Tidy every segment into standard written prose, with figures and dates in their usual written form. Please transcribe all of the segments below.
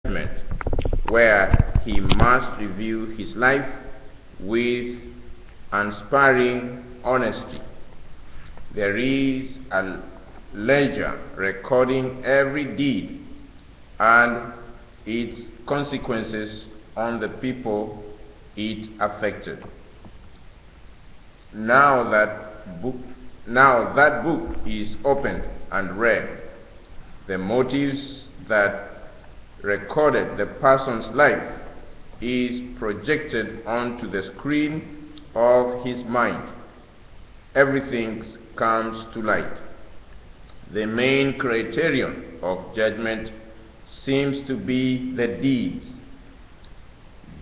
judgment, where he must review his life with unsparing honesty. There is a ledger recording every deed and its consequences on the people it affected. Now that book is opened and read. The motives that recorded the person's life is projected onto the screen of his mind. Everything comes to light. The main criterion of judgment seems to be the deeds.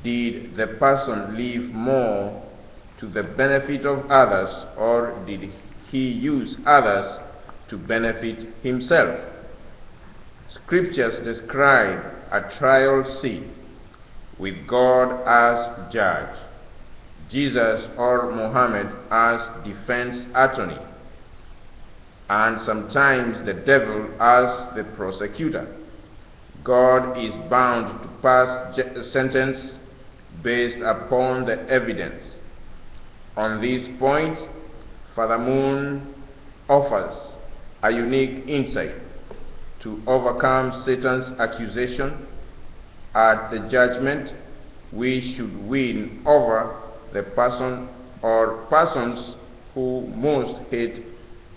Did the person live more to the benefit of others, or did he use others to benefit himself? Scriptures describe a trial scene with God as judge, Jesus or Muhammad as defense attorney, and sometimes the devil as the prosecutor. God is bound to pass sentence based upon the evidence. On this point, Father Moon offers a unique insight to overcome Satan's accusation at the judgment. We should win over the person or persons who most hate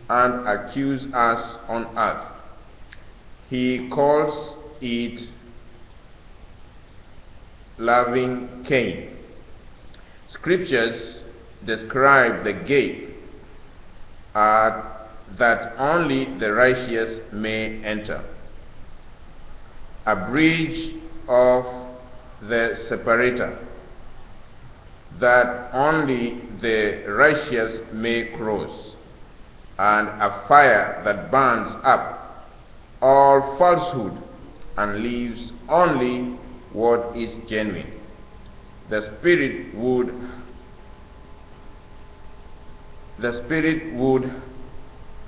and accuse us on earth. He calls it loving Cain. Scriptures describe the gate that only the righteous may enter, a bridge of the separator that only the righteous may cross, and a fire that burns up all falsehood and leaves only what is genuine. The spirit wood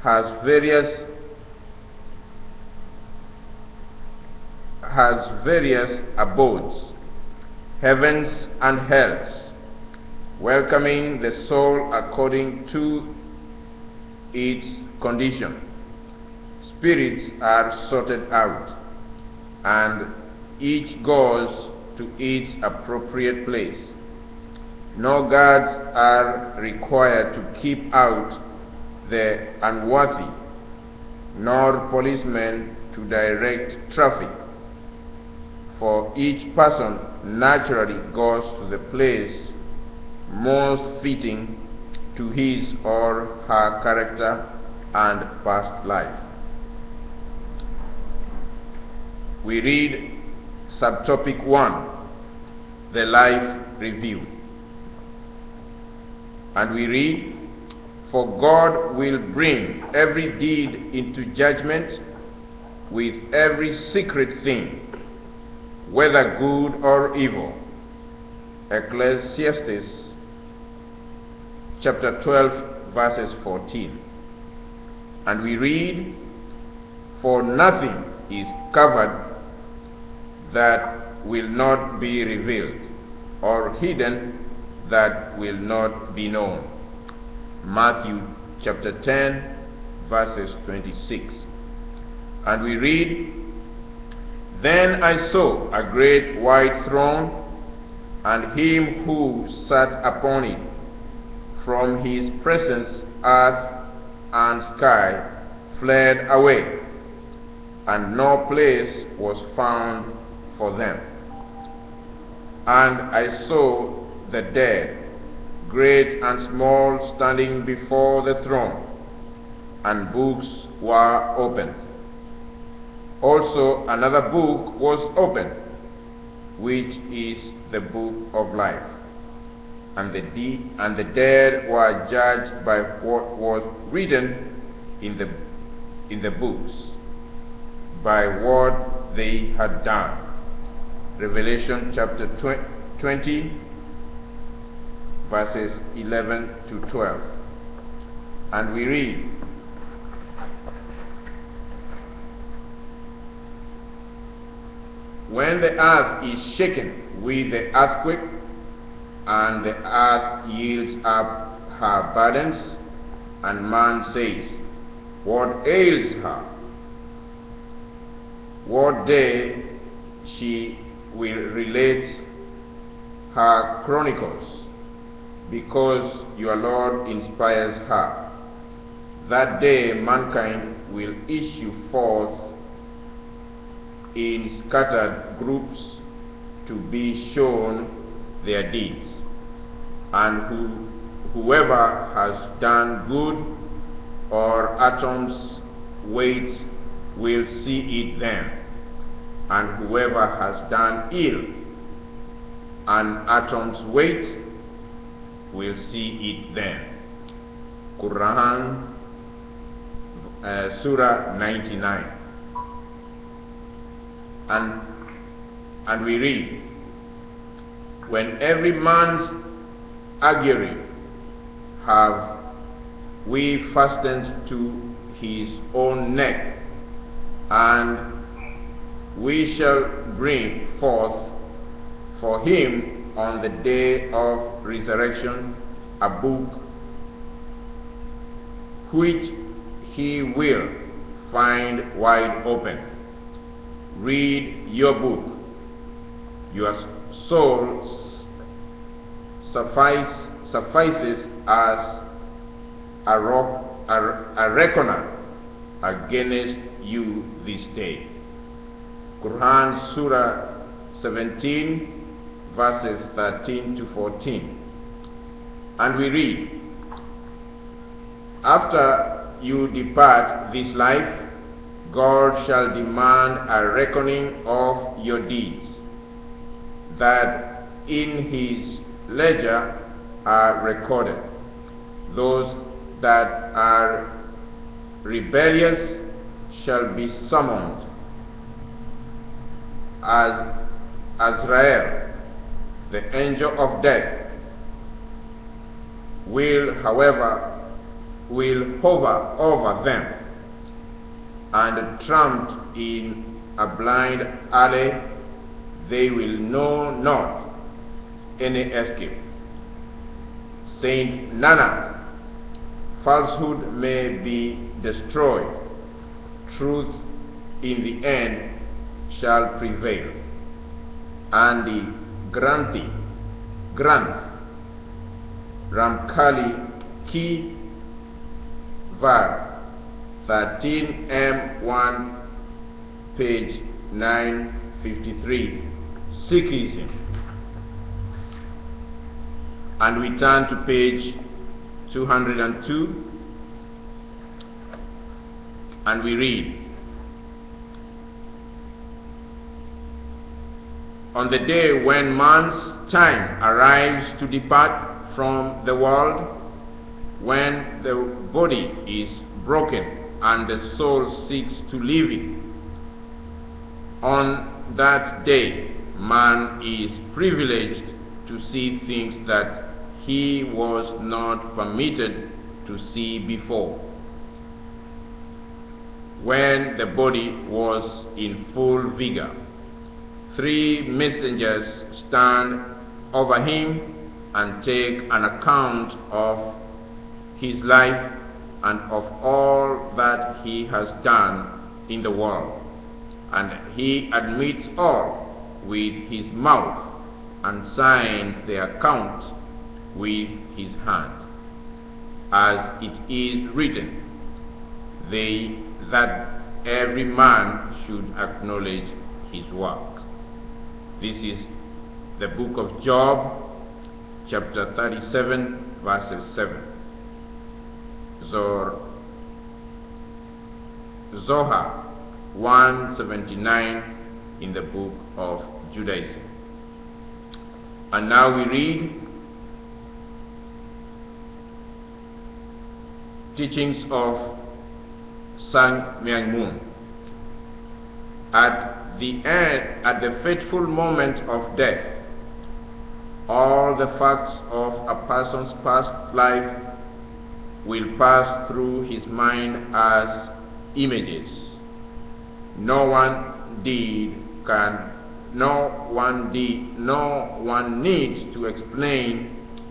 has various abodes, heavens and hells, welcoming the soul according to its condition. Spirits are sorted out, and each goes to its appropriate place. No guards are required to keep out the unworthy, nor policemen to direct traffic, for each person naturally goes to the place most fitting to his or her character and past life. We read subtopic 1, the life review. And we read, "For God will bring every deed into judgment with every secret thing, whether good or evil." Ecclesiastes chapter 12 verses 14. And we read, "For nothing is covered that will not be revealed, or hidden that will not be known." Matthew chapter 10 verses 26. And we read, "Then I saw a great white throne, and him who sat upon it. From his presence earth and sky fled away, and no place was found for them. And I saw the dead, great and small, standing before the throne, and books were opened. Also another book was opened, which is the book of life. And the dead were judged by what was written in the books, by what they had done." Revelation chapter 20 verses 11 to 12. And we read, when the earth is shaken with the earthquake, and the earth yields up her burdens, and man says, what ails her? What day she will relate her chronicles, because your Lord inspires her. That day mankind will issue forth in scattered groups to be shown their deeds, and whoever has done good or atom's weight will see it then, and whoever has done ill an atom's weight will see it then. Quran, Surah 99. And we read, when every man's augury have we fastened to his own neck, and we shall bring forth for him on the day of resurrection a book which he will find wide open. Read your book. Your soul suffices as a reckoner against you this day. Quran Surah 17 verses 13 to 14. And we read, after you depart this life, God shall demand a reckoning of your deeds, that in his ledger are recorded. Those that are rebellious shall be summoned. As Azrael, the angel of death, will hover over them, and tramped in a blind alley, they will know not any escape. Saint Nanak, falsehood may be destroyed, truth in the end shall prevail. And the Granth Ramkali Ki Var 13M1 page 953, Sikhism. And we turn to page 202 and we read, on the day when man's time arrives to depart from the world, when the body is broken and the soul seeks to live it, on that day man is privileged to see things that he was not permitted to see before. When the body was in full vigor, 3 messengers stand over him and take an account of his life and of all that he has done in the world. And he admits all with his mouth and signs the account with his hand, as it is written, that every man should acknowledge his work. This is the book of Job, chapter 37, verses 7. Zohar 179 in the book of Judaism. And now we read teachings of Sun Myung Moon. At the fateful moment of death, all the facts of a person's past life will pass through his mind as images. No one deed can no one needs to explain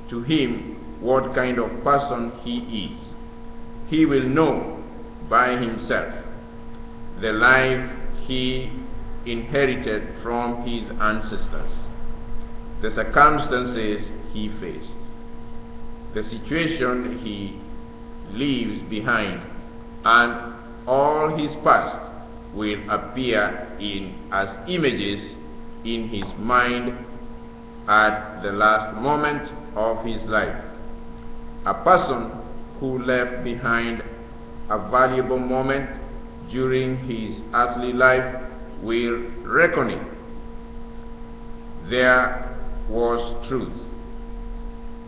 to him what kind of person he is. He will know by himself the life he inherited from his ancestors, the circumstances he faced, the situation he leaves behind, and all his past will appear as images in his mind at the last moment of his life. A person who left behind a valuable moment during his earthly life will reckon it. There was truth.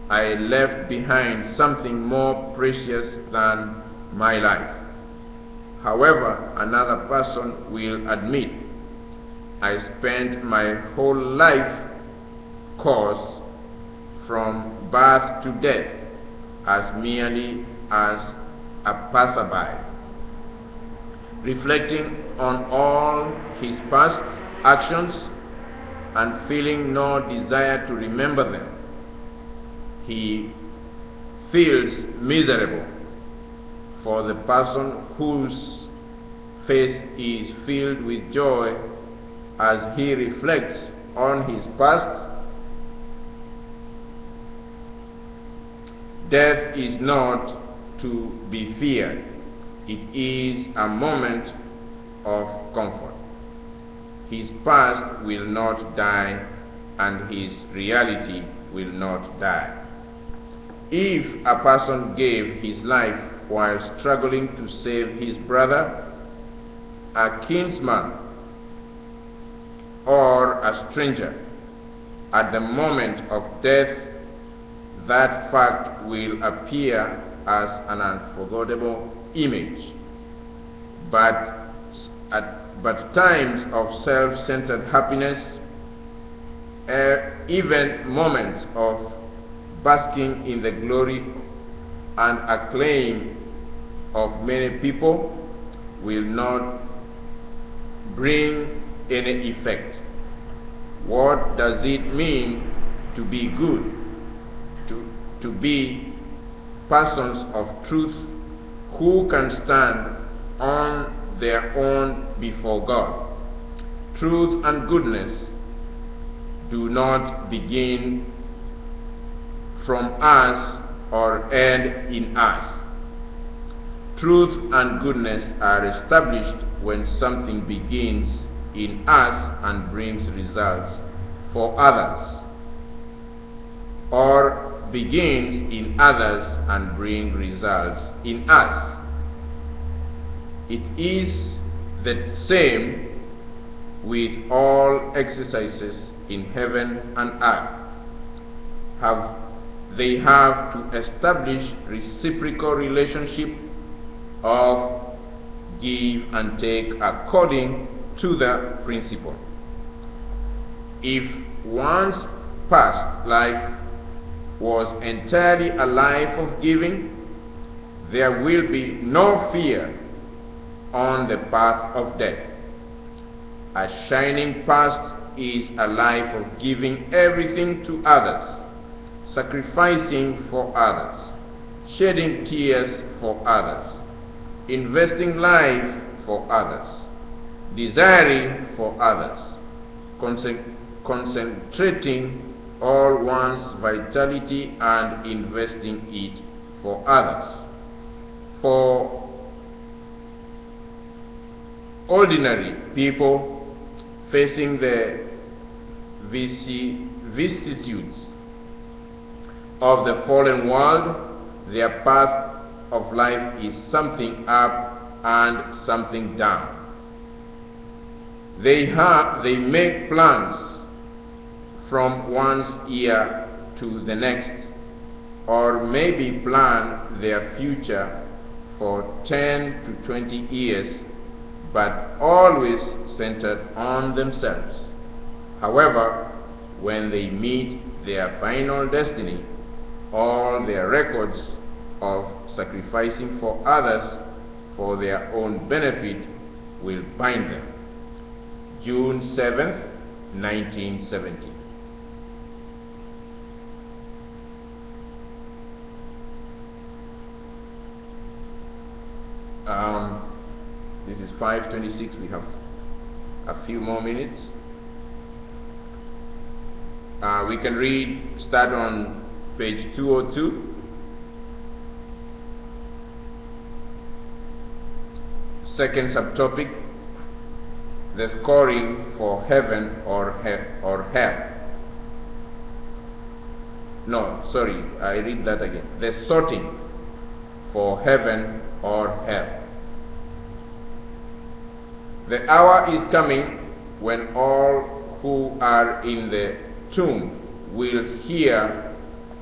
I left behind something more precious than my life. However, another person will admit, I spent my whole life course from birth to death as merely as a passerby, reflecting on all his past actions and feeling no desire to remember them. He feels miserable for the person whose face is filled with joy as he reflects on his past. Death is not to be feared. It is a moment of comfort. His past will not die, and his reality will not die. If a person gave his life while struggling to save his brother, a kinsman, or a stranger, at the moment of death, that fact will appear as an unforgettable image. But times of self-centered happiness, even moments of basking in the glory and acclaim of many people, will not bring any effect. What does it mean to be good? To be persons of truth who can stand on their own before God. Truth and goodness do not begin from us or end in us. Truth and goodness are established when something begins in us and brings results for others, or begins in others and brings results in us. It is the same with all exercises in heaven and earth. They have to establish reciprocal relationship of give and take according to the principle. If one's past life was entirely a life of giving, there will be no fear on the path of death. A shining past is a life of giving everything to others, sacrificing for others, shedding tears for others, investing life for others, desiring for others, concentrating all one's vitality and investing it for others. For ordinary people facing the vicissitudes of the fallen world, their path of life is something up and something down. They make plans from one year to the next, or maybe plan their future for 10 to 20 years, but always centered on themselves. However, when they meet their final destiny, all their records of sacrificing for others for their own benefit will bind them. June 7th, 1970. This is 5:26. We have a few more minutes. We can start on page 202. Second subtopic, the scoring for heaven or hell. No, sorry, I read that again. The sorting for heaven or hell. The hour is coming when all who are in the tomb will hear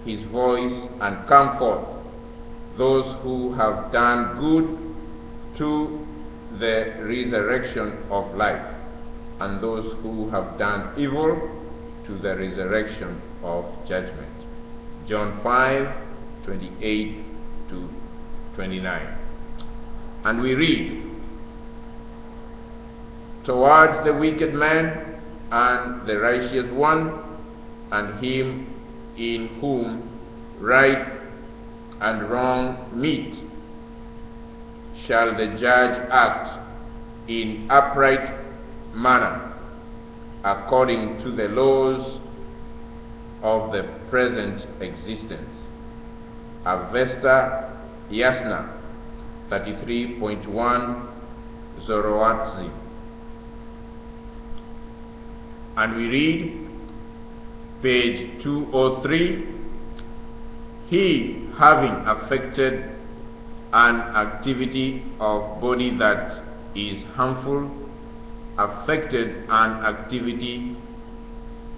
his voice and come forth, those who have done good to the resurrection of life, and those who have done evil to the resurrection of judgment. John 5:28 to 29. And we read, towards the wicked man and the righteous one, and him in whom right and wrong meet, shall the judge act in upright manner, according to the laws of the present existence. Avesta Yasna 33.1 Zoroastri. And we read, page 203, he having affected an activity of body that is harmful, affected an activity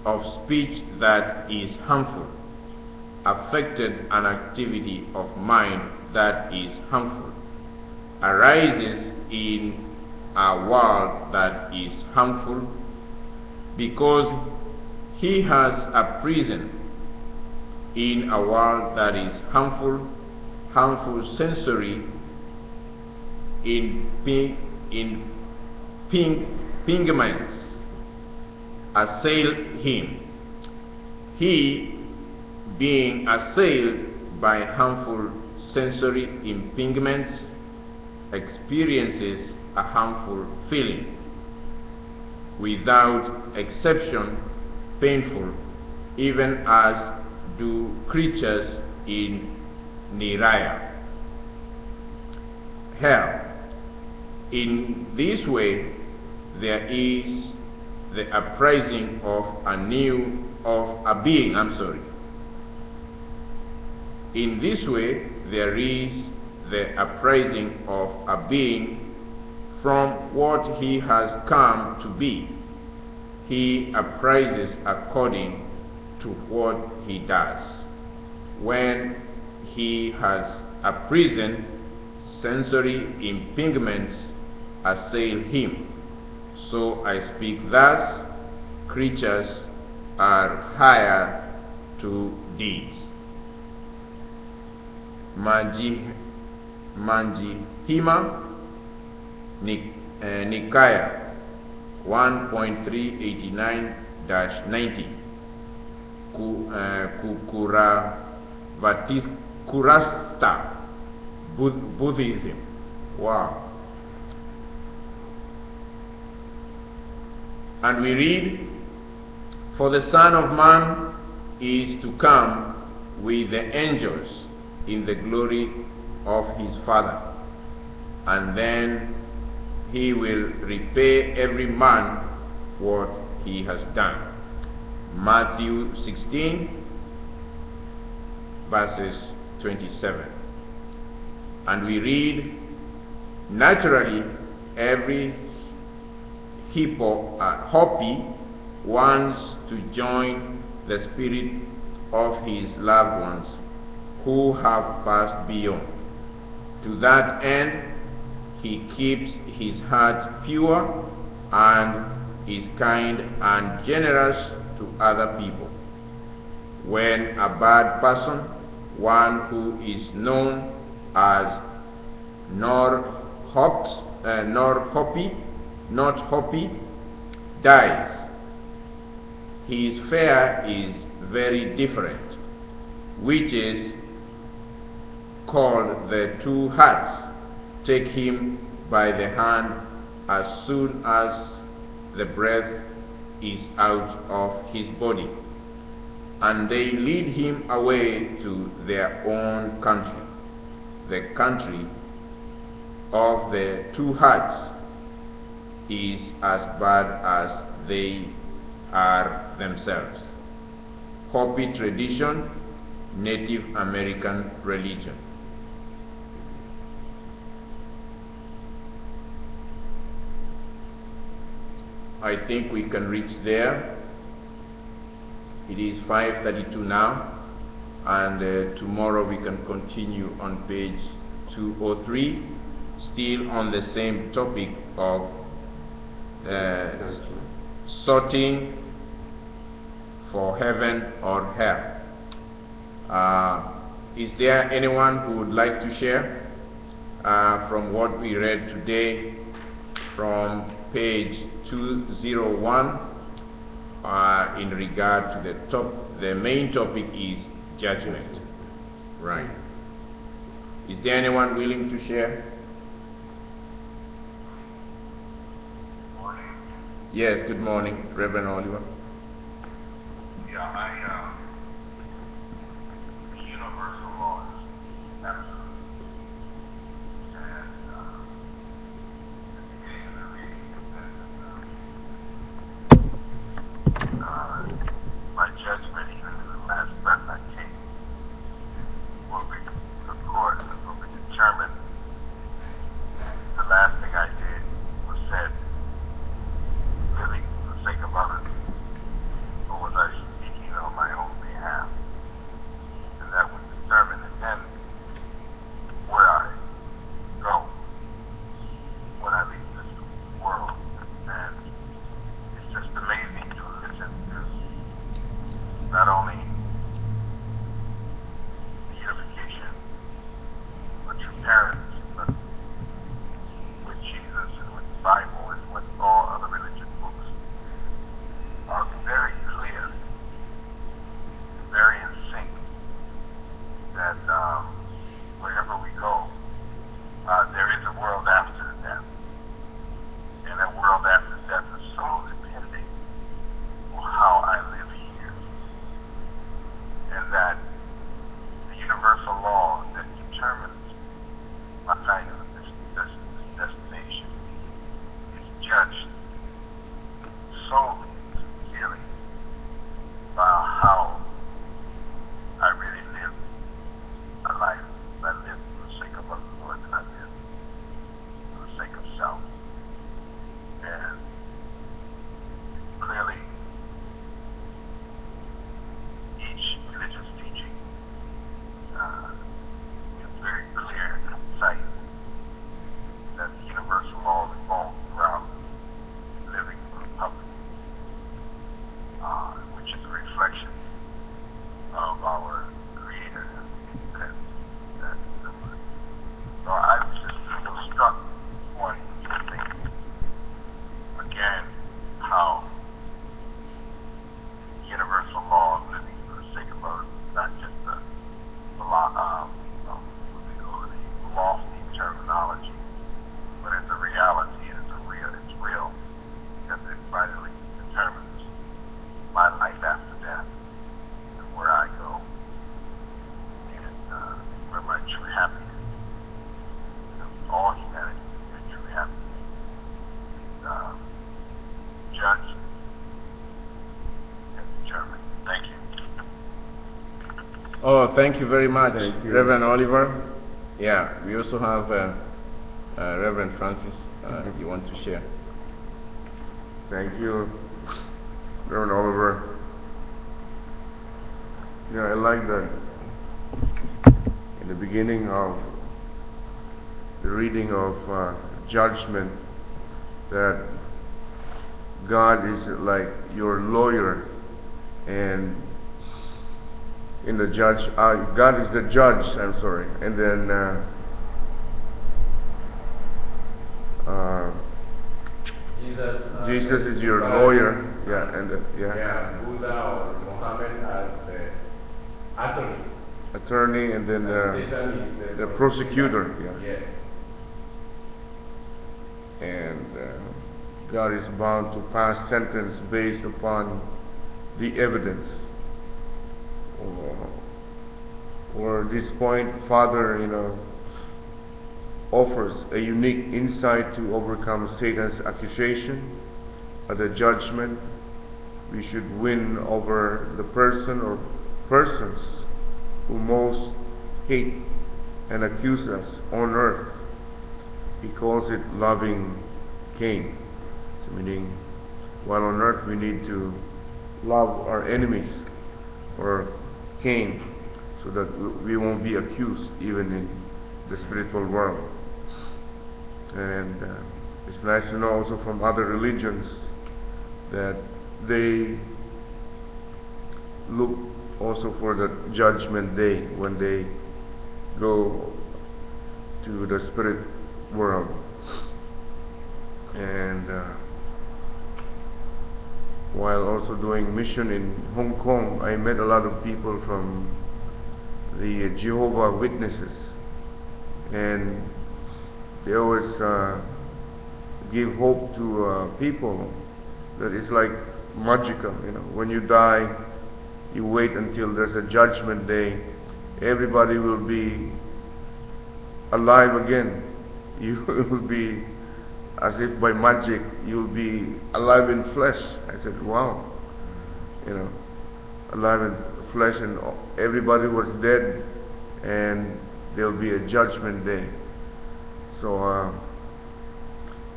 of speech that is harmful, affected an activity of mind that is harmful, arises in a world that is harmful, because he has a prison in a world that is harmful sensory impingements assail him. He, being assailed by harmful sensory impingements, experiences a harmful feeling, without exception painful, even as do creatures in Niraya. Hell. In this way, there is the uprising of a being. In this way, there is the uprising of a being from what he has come to be. He uprises according to what he does. When he has a prison, sensory impingements assail him. So I speak thus, creatures are higher to deeds. Manjihima Nikaya 1.389-90 Kurasta Buddhism. Wow. And we read, for the Son of Man is to come with the angels in the glory of his Father, and then he will repay every man what he has done. Matthew 16 verses 27. And we read, naturally every Hopi wants to join the spirit of his loved ones who have passed beyond. To that end, he keeps his heart pure and is kind and generous to other people. When a bad person, one who is known as not Hopi, dies, his fare is very different, which is called the two hearts take him by the hand as soon as the breath is out of his body, and they lead him away to their own country. The country of the two hearts is as bad as they are themselves. Hopi tradition, Native American religion. I think we can reach there. It is 5:32 now, and tomorrow we can continue on page 203, still on the same topic of sorting for heaven or hell. Is there anyone who would like to share from what we read today from page 201 in regard to the main topic is judgment? Right. Is there anyone willing to share? Morning. Yes, good morning, Reverend Oliver. Yeah, the universal law is absolute. And at the beginning of the reading, it says my judgment, even to the last breath I take, will be recorded, will be determined. The last thing I did was said, really, for the sake of others, or was I speaking on my own behalf? And that would determine then where I go when I leave this world. And it's just amazing to listen to not only the unification with your parents, but with Jesus and with the Bible and with all other religious books are very clear, very in sync, that wherever we go, there is a world after death. And that world after death is so dependent on how I live here. And that the universal law that determines my kind of destination is judged solely, sincerely, by how I really live a life. I live for the sake of others more than I live for the sake of self. And clearly, each religious teaching is very clear and concise that the universal law revolves around living for the public, which is a reflection of our Creator. So I was just struck one thing again, how the universal law of living for the sake of others is not just the lofty terminology, but it's a reality, and it's real, because it finally determines my life after death and where I go and where my true happiness, all humanity, their true happiness is judged and determined. Thank you. Oh, thank you very much, You. Reverend Oliver. Yeah, we also have Reverend Francis. You want to share? Thank you, Reverend Oliver. Yeah, I like that in the beginning of the reading of Judgment, that God is like your lawyer, and in the judge, God is the judge, I'm sorry, and then Jesus is your lawyer, Yeah, and Buddha or Muhammad as the attorney, and then Satan is the prosecutor. Yes. And God is bound to pass sentence based upon the evidence. Or at this point, Father, offers a unique insight to overcome Satan's accusation. At the judgment, we should win over the person or persons who most hate and accuse us on earth. He calls it loving Cain. So meaning, while on earth we need to love our enemies, or Cain, so that we won't be accused even in the spiritual world. And it's nice to know also from other religions that they look also for the judgment day when they go to the spirit world. And while also doing mission in Hong Kong, I met a lot of people from the Jehovah Witnesses, and they always give hope to people that it's like magical. When you die, you wait until there's a judgment day. Everybody will be alive again. You will be, as if by magic, you'll be alive in flesh. I said, wow. Alive in flesh, and everybody was dead, and there'll be a judgment day. So,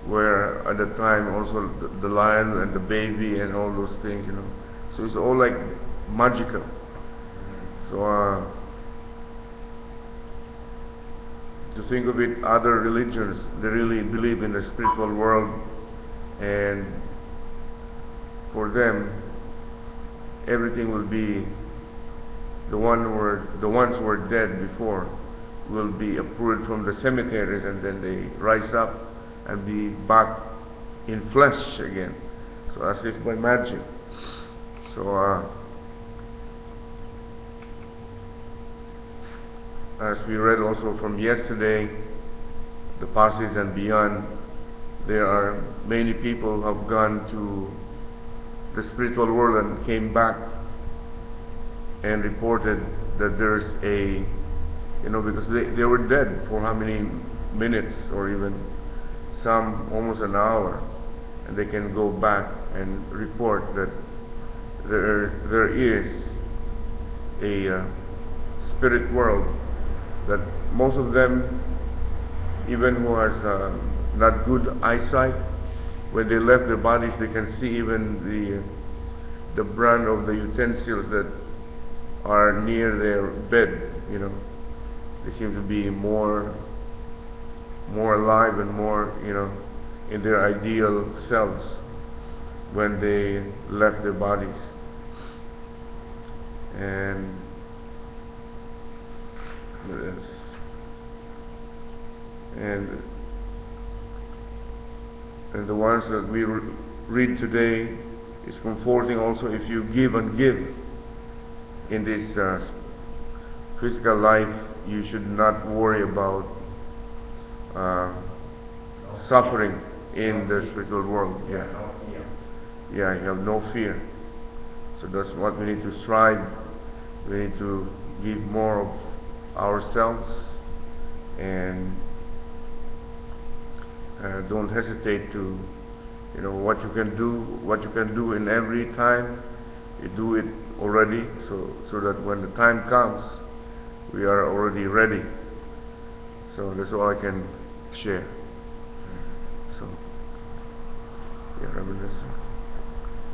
where at the time also the lion and the baby and all those things, So it's all like magical. So, to think of it, other religions, they really believe in the spiritual world, and for them, everything will be, the ones who were dead before will be uprooted from the cemeteries, and then they rise up and be back in flesh again. So as if by magic. So as we read also from yesterday, the passage and beyond, there are many people who have gone to the spiritual world and came back and reported that there's a, because they were dead for how many minutes, or even some almost an hour, and they can go back and report that there is a spirit world, that most of them, even who has not good eyesight, when they left their bodies, they can see even the brand of the utensils that are near their bed. They seem to be more alive and more, in their ideal selves when they left their bodies. And the ones that we read today is comforting also. If you give and give in this physical life, you should not worry about suffering in the spiritual world. Yeah, you have no fear. So that's what we need to strive. We need to give more of ourselves, and don't hesitate to, what you can do in every time, you do it already, so that when the time comes, we are already ready. So that's all I can share. So, Reverends,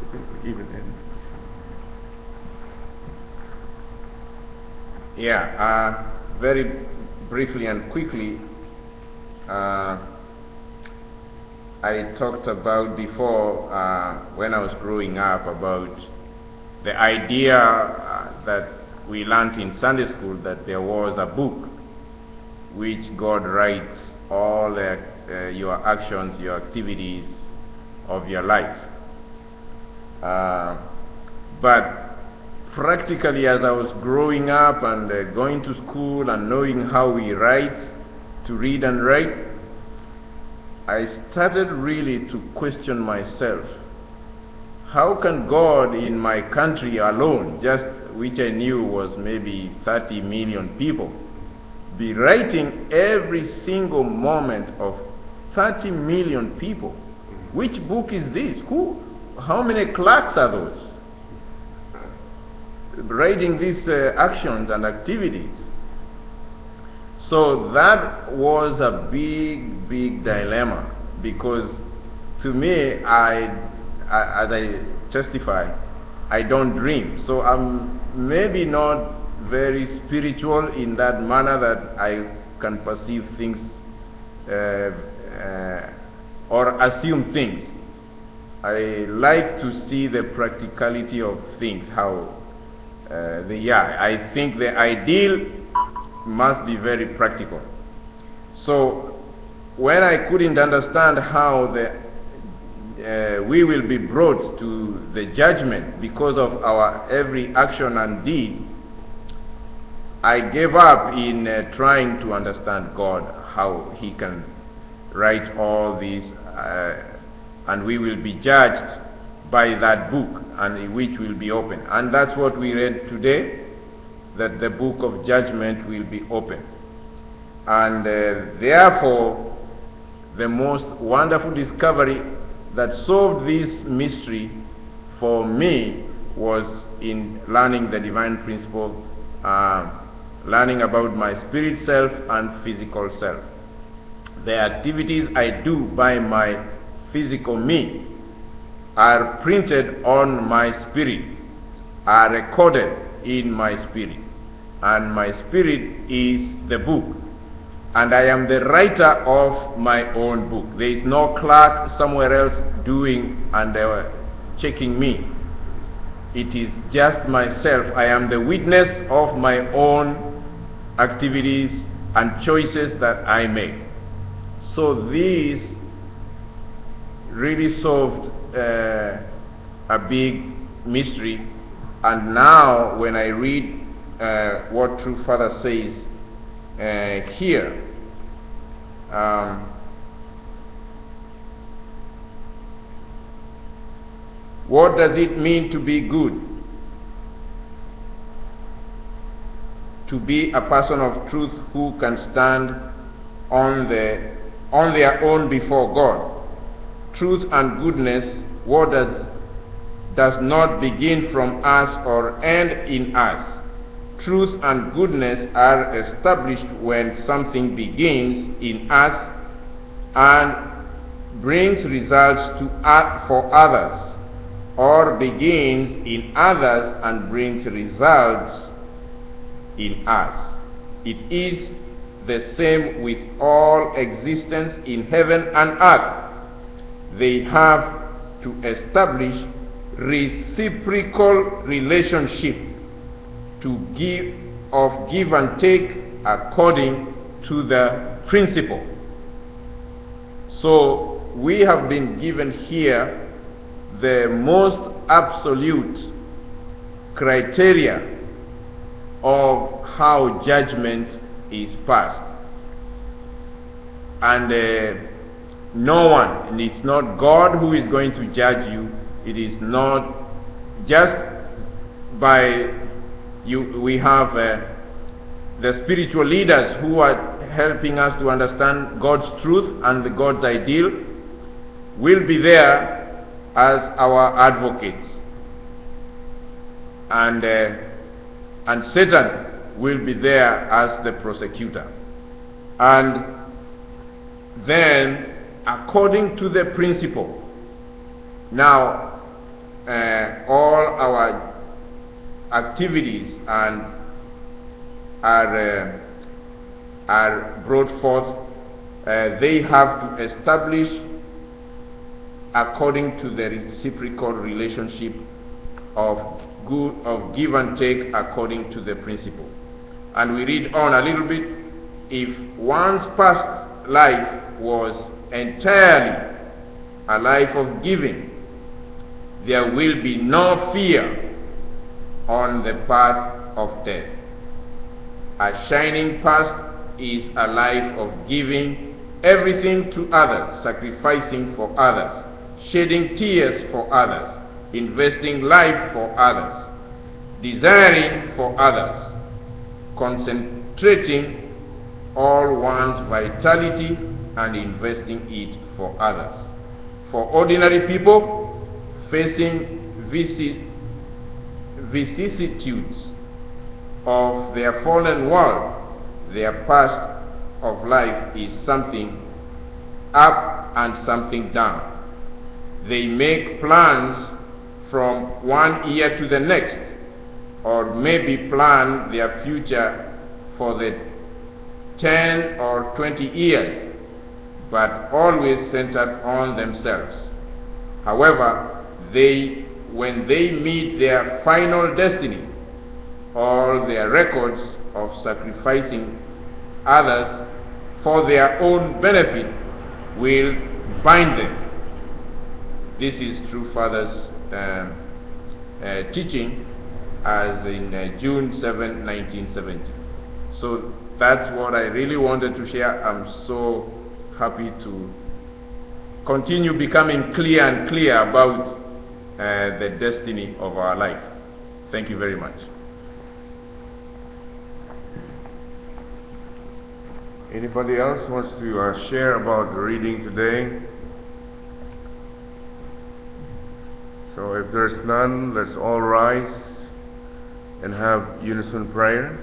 you can even end. Very briefly and quickly, I talked about before, when I was growing up, about the idea that we learned in Sunday school, that there was a book which God writes all your actions, your activities of your life. But practically, as I was growing up and going to school and knowing how we write, to read and write, I started really to question myself. How can God in my country alone, just which I knew was maybe 30 million people, be writing every single moment of 30 million people? Which book is this? How many clerks are those writing these actions and activities? So that was a big dilemma, because to me, as I testify, I don't dream. So I'm maybe not very spiritual in that manner that I can perceive things or assume things. I like to see the practicality of things, how they are. I think the ideal must be very practical. So when I couldn't understand how we will be brought to the judgment because of our every action and deed, I gave up in trying to understand God, how He can write all these, and we will be judged by that book, and which will be open. And that's what we read today, that the book of judgment will be open. And therefore, the most wonderful discovery that solved this mystery for me was in learning the divine principle, learning about my spirit self and physical self. The activities I do by my physical me are printed on my spirit, are recorded in my spirit, and my spirit is the book, and I am the writer of my own book. There is no clerk somewhere else doing and checking me. It is just myself. I am the witness of my own activities and choices that I make. So this really solved a big mystery. And now when I read what True Father says here, what does it mean to be good? To be a person of truth who can stand on their own before God. Truth and goodness, what does not begin from us or end in us. Truth and goodness are established when something begins in us and brings results for others, or begins in others and brings results in us. It is the same with all existence in heaven and earth. They have to establish reciprocal relationship to give and take according to the principle. So we have been given here the most absolute criteria of how judgment is passed. And no one, and it's not God who is going to judge you. It is not just by you. We have the spiritual leaders who are helping us to understand God's truth and God's ideal will be there as our advocates, and Satan will be there as the prosecutor. And then, according to the principle, now all our activities are brought forth. They have to establish according to the reciprocal relationship of give and take according to the principle. And we read on a little bit. If one's past life was entirely a life of giving, there will be no fear on the path of death. A shining past is a life of giving everything to others, sacrificing for others, shedding tears for others, investing life for others, desiring for others, concentrating all one's vitality and investing it for others. For ordinary people facing vicissitudes of their fallen world, their past of life is something up and something down. They make plans from one year to the next, or maybe plan their future for the 10 or 20 years, but always centered on themselves. However, when they meet their final destiny, all their records of sacrificing others for their own benefit will bind them. This is True Father's teaching as in June 7, 1970. So that's what I really wanted to share. I'm so happy to continue becoming clear and clear about the destiny of our life. Thank you very much. Anybody else wants to share about the reading today? So if there's none, let's all rise and have unison prayer.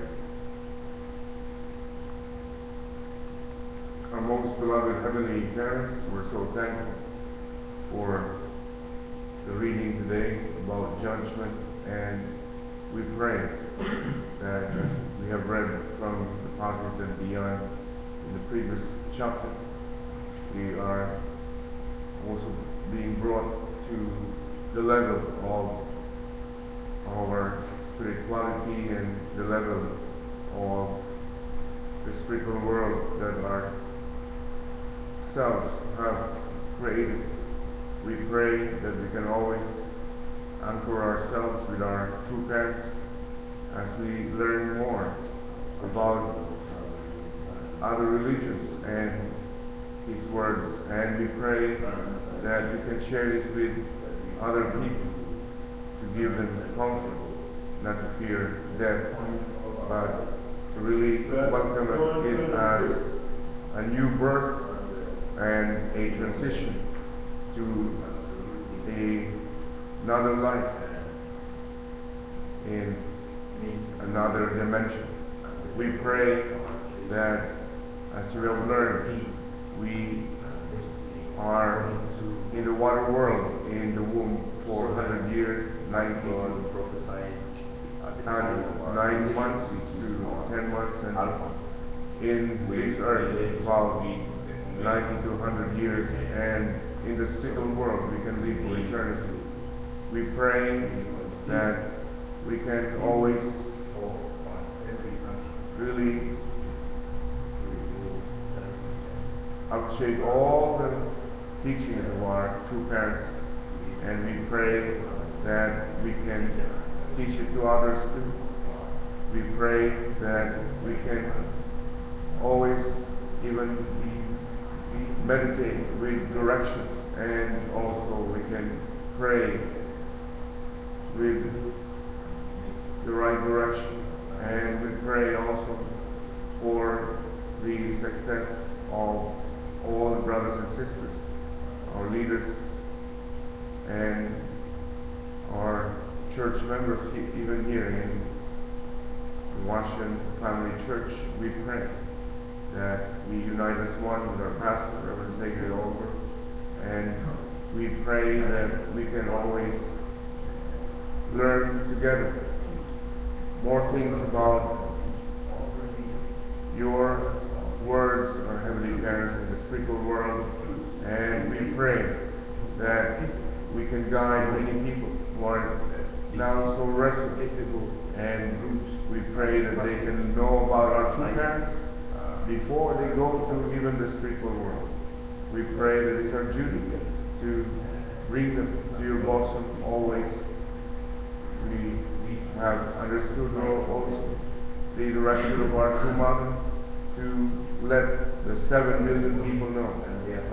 Our most beloved Heavenly Parents, we're so thankful for the reading today about judgment, and we pray that as we have read from the passage and beyond in the previous chapter, we are also being brought to the level of our spirituality and the level of the spiritual world that ourselves have created. We pray that we can always anchor ourselves with our true parents as we learn more about other religions and His words, and we pray that we can share this with other people to give them comfort, not to fear death, but to really welcome it as a new birth and a transition to another life in another dimension. We pray that as we have learned, we are in the water world, in the womb for 100 years, 9 months to 10 months, and in this earth about 90 to 100 years, and in the spiritual world we can live for eternity. We pray that we can always really appreciate all the teachings of our true parents, and we pray that we can teach it to others too. We pray that we can always even meditate with directions, and also we can pray with the right direction, and we pray also for the success of all the brothers and sisters, our leaders, and our church members, even here in the Washington Family Church. We pray that we unite as one with our pastor, Reverends Ezra, and we pray that we can always learn together more things about your words, our Heavenly Parents, in the spiritual world, and we pray that we can guide many people who are now so restless, and we pray that they can know about our true parents before they go to even the spiritual world. We pray that it's our duty to bring them to your bosom always. We have understood also the direction of our true mother to let the 7 million people know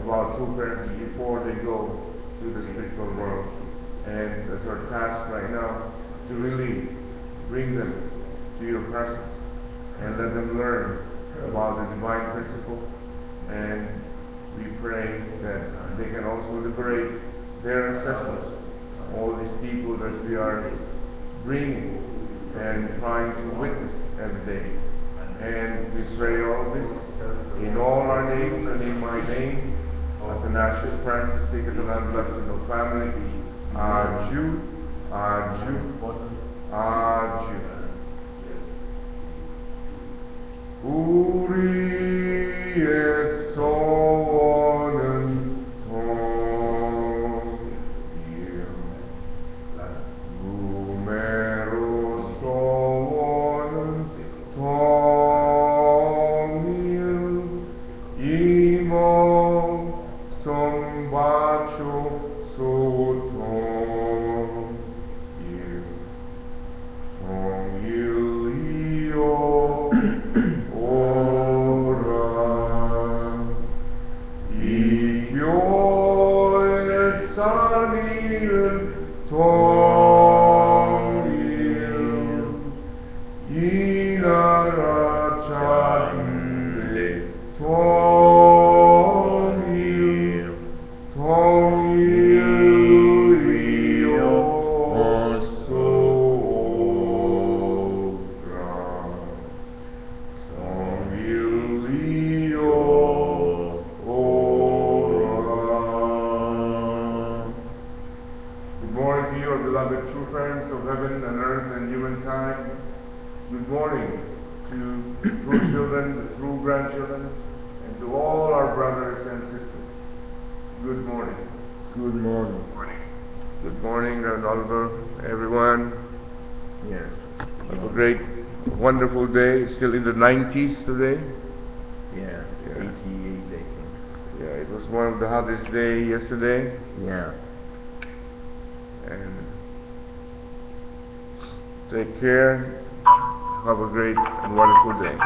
about true parents before they go to the spiritual world. And that's our task right now, to really bring them to your presence and let them learn about the divine principle. And we pray that they can also liberate their ancestors, all these people that we are bringing and trying to witness every day. And we pray all this in all our names and in my name, Athanasius Francis, the Catalan blessed of family, Aju, Aju, Aju. Uri esonen tongil, Gumeros sonen tongil, Imo sombacho sotongil, tongil io ora, io esanil tongil, inarachadile tongil, tongil io sopra, tongil io ora. Good morning to you, our beloved true friends of heaven and earth and humankind. Good morning to true children, the true grandchildren, and to all our brothers and sisters. Good morning. Good morning. Good morning, Reverend Oliver, everyone. Yes. Have a great, wonderful day. Still in the 90s today. Yeah. 88, I think. Yeah, it was one of the hottest days yesterday. Yeah. And take care. Have a great and wonderful day.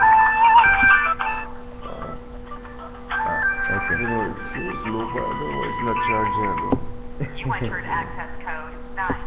Okay. You know, it's low, but I don't know, it's not charging. You entered access code 9.